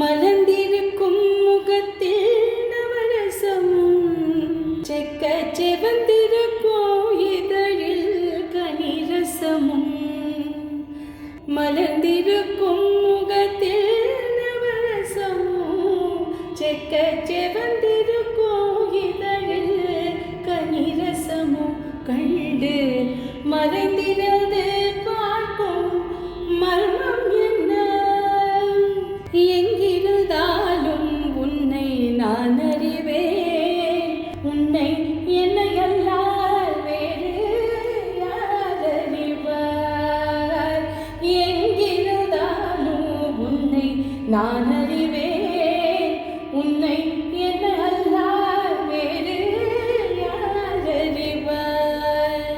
மலர்ந்திருக்கும் முகத்தில் நவரசமும் செக்க செவந்திருக்கும் இதழில் கனிரசமும் மலர்ந்திருக்கும் முகத்தில் நவரசமும் செக்க செவந்திருக்கும் இதழில் கனிரசமும் கண்டு மறைந்திருந்து பார்க்கும் மர்மம் என்ன? எங்கிருந்தாலும் உன்னை நான் அறிவேன். உன்னை என்னை அல்லால் வேறு யார் அறிவார்? எங்கிருந்தாலும் உன்னை நான் அறிவேன். உன்னை என்னை அல்லால் வேறு யார் அறிவார்?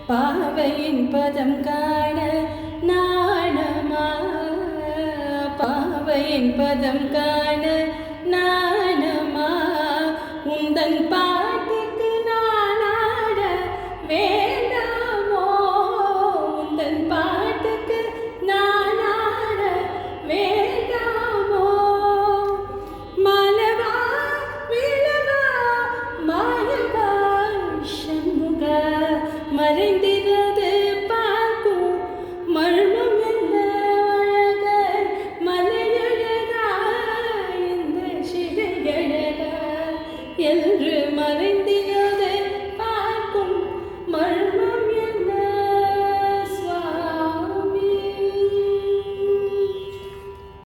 பாவையின் பதம் காண நாணமா? பாவையின் பதம் காண நாணமா? உந்தன்